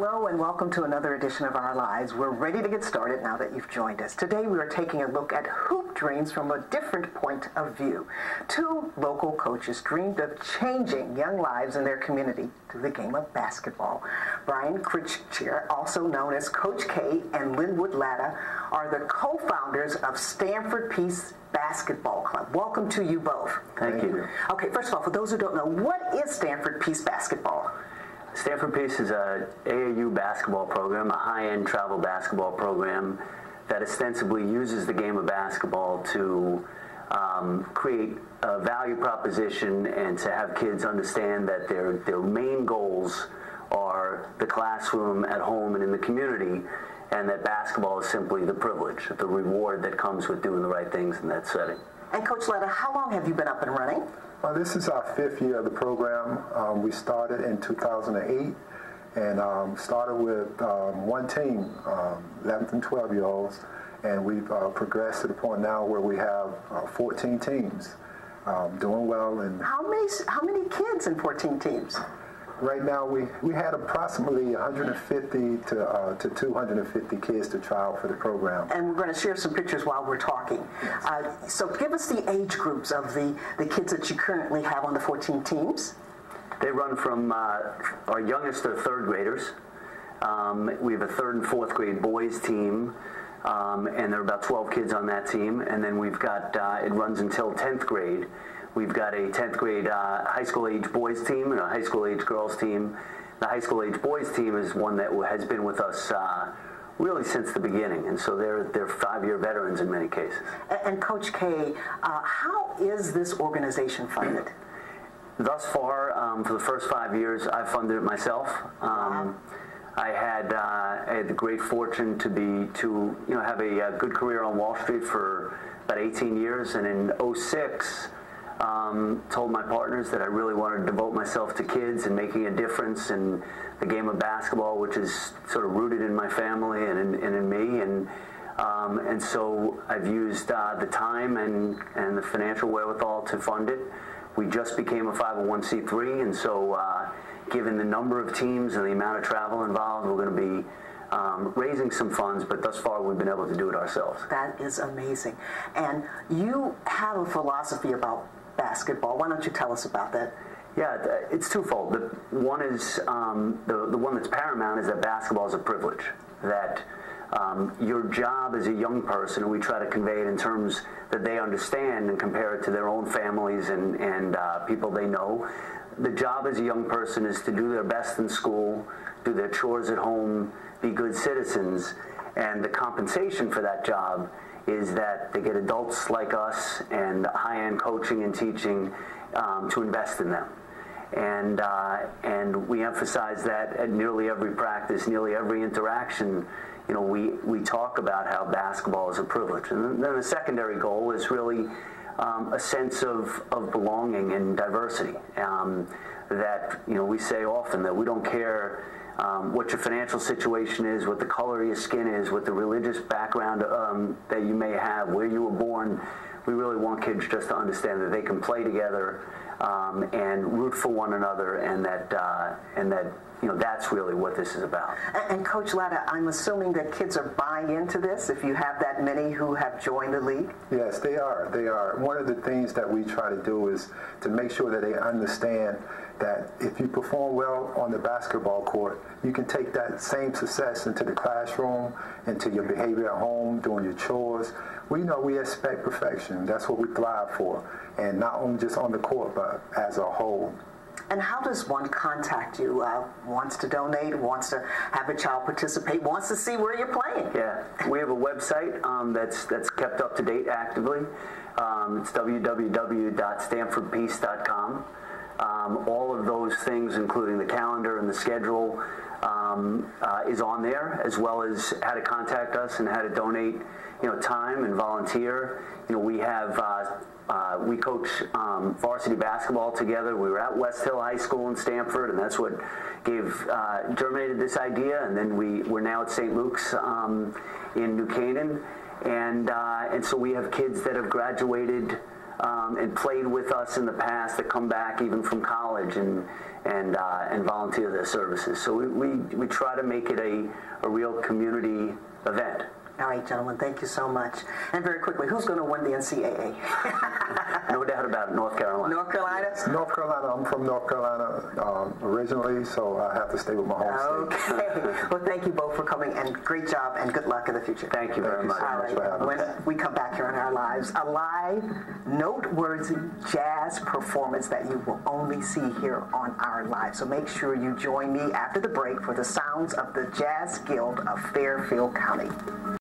Hello and welcome to another edition of Our Lives. We're ready to get started now that you've joined us. Today we are taking a look at hoop dreams from a different point of view. Two local coaches dreamed of changing young lives in their community through the game of basketball. Brian Critchcher, also known as Coach K, and Linwood Latta are the co-founders of Stamford Peace Basketball Club. Welcome to you both. Thank you. Okay, first of all, for those who don't know, what is Stamford Peace Basketball? Stamford Peace is a AAU basketball program, a high-end travel basketball program that ostensibly uses the game of basketball to create a value proposition and to have kids understand that their main goals are the classroom, at home, and in the community, and that basketball is simply the privilege, the reward that comes with doing the right things in that setting. And Coach Latta, how long have you been up and running? Well, this is our 5th year of the program. We started in 2008 and started with one team, 11th and 12-year-olds, and we've progressed to the point now where we have 14 teams doing well. And how many kids in 14 teams? Right now, we had approximately 150 to 250 kids to try out for the program. And we're going to share some pictures while we're talking. So give us the age groups of the kids that you currently have on the 14 teams. They run from our youngest are 3rd graders. We have a 3rd and 4th grade boys team, and there are about 12 kids on that team. And then we've got, it runs until 10th grade. We've got a 10th grade high school age boys team and a high school age girls team. The high school age boys team is one that has been with us really since the beginning, and so they're 5-year veterans in many cases. And Coach K, how is this organization funded? Thus far, for the first 5 years, I've funded it myself. I had the great fortune to have a good career on Wall Street for about 18 years, and in '06. Told my partners that I really wanted to devote myself to kids and making a difference in the game of basketball, which is sort of rooted in my family and in me. And so I've used the time and the financial wherewithal to fund it. We just became a 501c3, and so given the number of teams and the amount of travel involved, we're going to be raising some funds, but thus far we've been able to do it ourselves. That is amazing. And you have a philosophy about basketball. Why don't you tell us about that? Yeah, it's twofold. One is, the one that's paramount is that basketball is a privilege, that your job as a young person, and we try to convey it in terms that they understand and compare it to their own families and people they know. The job as a young person is to do their best in school, do their chores at home, be good citizens, and the compensation for that job is that they get adults like us and high-end coaching and teaching to invest in them. And we emphasize that at nearly every practice, nearly every interaction. We talk about how basketball is a privilege. And then the secondary goal is really a sense of belonging and diversity. That we say often that we don't care what your financial situation is, what the color of your skin is, what the religious background that you may have, where you were born. We really want kids just to understand that they can play together and root for one another, and that that's really what this is about. And Coach Latta, I'm assuming that kids are buying into this if you have that many who have joined the league? Yes, they are. They are. One of the things that we try to do is to make sure that they understand that if you perform well on the basketball court, you can take that same success into the classroom, into your behavior at home, doing your chores. We expect perfection. That's what we thrive for, and not only just on the court, but as a whole. And how does one contact you? Wants to donate, wants to have a child participate, wants to see where you're playing? Yeah, we have a website that's kept up to date actively. It's www.stamfordpeace.com. All of those things, including the calendar and the schedule, is on there, as well as how to contact us and how to donate, time and volunteer. We have we coach varsity basketball together. We were at West Hill High School in Stamford, and that's what germinated this idea. And then we're now at St. Luke's in New Canaan, and so we have kids that have graduated and played with us in the past that come back even from college and volunteer their services. So we try to make it a real community event. All right, gentlemen, thank you so much. And very quickly, who's going to win the NCAA? No doubt about it, North Carolina. North Carolina? North Carolina. I'm from North Carolina originally, so I have to stay with my home state. Okay. Well, thank you both for coming, and great job, and good luck in the future. Thank you very much. All right. When we come back here on Our Lives, a live, noteworthy jazz performance that you will only see here on Our Lives. So make sure you join me after the break for the sounds of the Jazz Guild of Fairfield County.